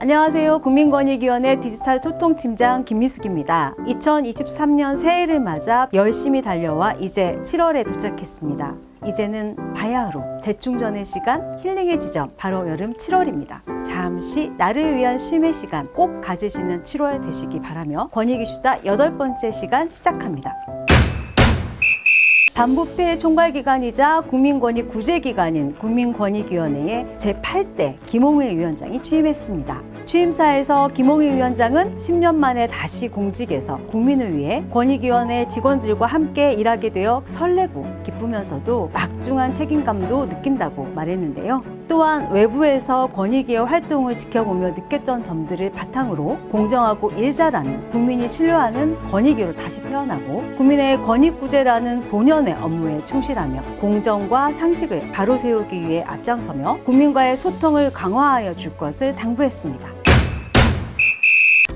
안녕하세요. 국민권익위원회 디지털 소통팀장 김미숙입니다. 2023년 새해를 맞아 열심히 달려와 이제 7월에 도착했습니다. 이제는 바야흐로 재충전의 시간, 힐링의 지점, 바로 여름 7월입니다. 잠시 나를 위한 쉼의 시간 꼭 가지시는 7월 되시기 바라며 권익 이슈다 8번째 시간 시작합니다. 반부패 총괄기관이자 국민권익 구제기관인 국민권익위원회의 제8대 김홍일 위원장이 취임했습니다. 취임사에서 김홍일 위원장은 10년 만에 다시 공직에서 국민을 위해 권익위원회 직원들과 함께 일하게 되어 설레고 기쁘면서도 막중한 책임감도 느낀다고 말했는데요. 또한 외부에서 권익위의 활동을 지켜보며 느꼈던 점들을 바탕으로 공정하고 일자라는 국민이 신뢰하는 권익위로 다시 태어나고 국민의 권익구제라는 본연의 업무에 충실하며 공정과 상식을 바로 세우기 위해 앞장서며 국민과의 소통을 강화하여 줄 것을 당부했습니다.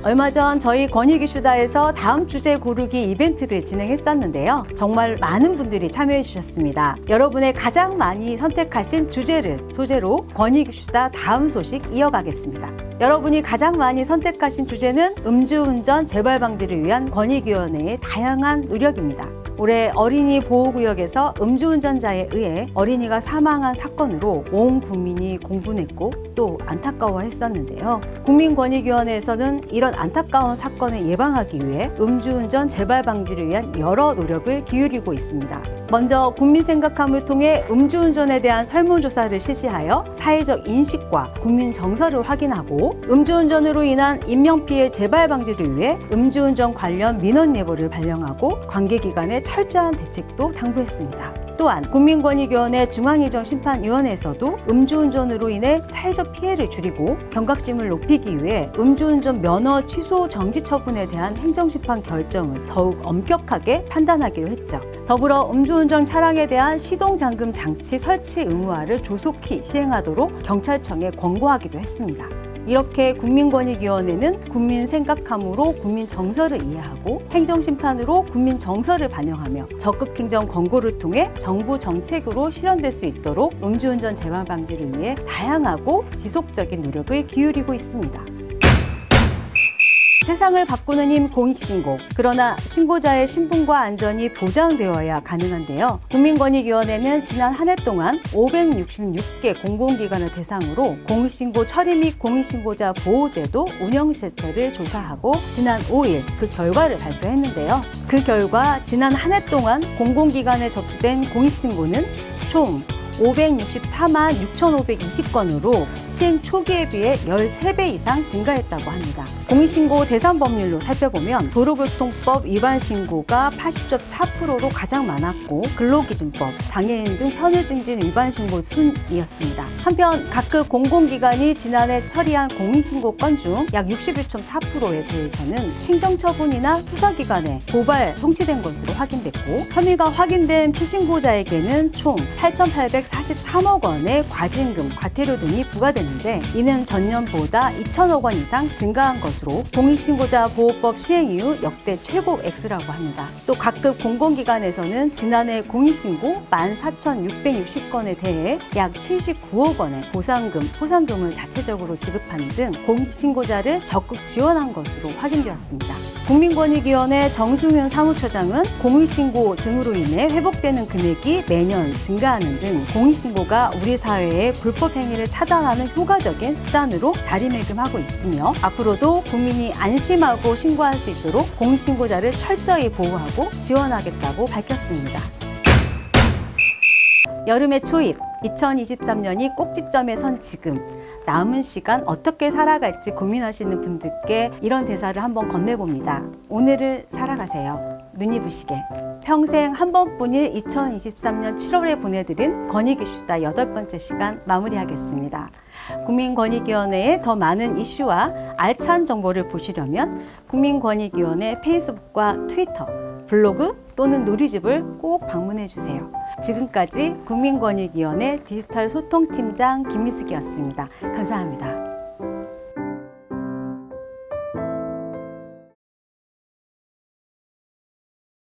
얼마 전 저희 권익 이슈다에서 다음 주제 고르기 이벤트를 진행했었는데요. 정말 많은 분들이 참여해 주셨습니다. 여러분의 가장 많이 선택하신 주제를 소재로 권익 이슈다 다음 소식 이어가겠습니다. 여러분이 가장 많이 선택하신 주제는 음주운전 재발 방지를 위한 권익위원회의 다양한 노력입니다. 올해 어린이 보호구역에서 음주운전자에 의해 어린이가 사망한 사건으로 온 국민이 공분했고 또 안타까워했었는데요. 국민권익위원회에서는 이런 안타까운 사건을 예방하기 위해 음주운전 재발 방지를 위한 여러 노력을 기울이고 있습니다. 먼저 국민 생각함을 통해 음주운전에 대한 설문조사를 실시하여 사회적 인식과 국민 정서를 확인하고 음주운전으로 인한 인명피해 재발 방지를 위해 음주운전 관련 민원 예보를 발령하고 관계기관의 철저한 대책도 당부했습니다. 또한 국민권익위원회 중앙이정심판위원회에서도 음주운전으로 인해 사회적 피해를 줄이고 경각심을 높이기 위해 음주운전 면허 취소 정지 처분에 대한 행정심판 결정을 더욱 엄격하게 판단하기로 했죠. 더불어 음주운전 차량에 대한 시동잠금 장치 설치 의무화를 조속히 시행하도록 경찰청에 권고하기도 했습니다. 이렇게 국민권익위원회는 국민 생각함으로 국민 정서를 이해하고 행정심판으로 국민 정서를 반영하며 적극 행정 권고를 통해 정부 정책으로 실현될 수 있도록 음주운전 재발 방지를 위해 다양하고 지속적인 노력을 기울이고 있습니다. 세상을 바꾸는 힘 공익신고. 그러나 신고자의 신분과 안전이 보장되어야 가능한데요. 국민권익위원회는 지난 한 해 동안 566개 공공기관을 대상으로 공익신고 처리 및 공익신고자 보호제도 운영 실태를 조사하고 지난 5일 그 결과를 발표했는데요. 그 결과 지난 한 해 동안 공공기관에 접수된 공익신고는 총 564만 6,520건으로 시행 초기에 비해 13배 이상 증가했다고 합니다. 공익신고 대상 법률로 살펴보면 도로교통법 위반 신고가 80.4%로 가장 많았고 근로기준법, 장애인 등 편의증진 위반 신고 순이었습니다. 한편 각급 공공기관이 지난해 처리한 공익신고 건 중 약 61.4%에 대해서는 행정처분이나 수사기관에 고발 송치된 것으로 확인됐고 혐의가 확인된 피신고자에게는 총 8,843억 원의 과징금, 과태료 등이 부과됐는데 이는 전년보다 2천억 원 이상 증가한 것으로 공익신고자 보호법 시행 이후 역대 최고 액수라고 합니다. 또 각급 공공기관에서는 지난해 공익신고 14,660건에 대해 약 79억 원의 포상금을 자체적으로 지급하는 등 공익신고자를 적극 지원한 것으로 확인되었습니다. 국민권익위원회 정승윤 사무처장은 공익신고 등으로 인해 회복되는 금액이 매년 증가하는 등 공익신고가 우리 사회의 불법 행위를 차단하는 효과적인 수단으로 자리매김하고 있으며 앞으로도 국민이 안심하고 신고할 수 있도록 공익신고자를 철저히 보호하고 지원하겠다고 밝혔습니다. 여름의 초입, 2023년이 꼭지점에 선 지금 남은 시간 어떻게 살아갈지 고민하시는 분들께 이런 대사를 한번 건네봅니다. 오늘을 살아가세요. 눈이 부시게. 평생 한 번뿐일 2023년 7월에 보내드린 권익 이슈다 8번째 시간 마무리하겠습니다. 국민권익위원회의 더 많은 이슈와 알찬 정보를 보시려면 국민권익위원회 페이스북과 트위터, 블로그 또는 누리집을 꼭 방문해 주세요. 지금까지 국민권익위원회 디지털 소통팀장 김미숙이었습니다. 감사합니다.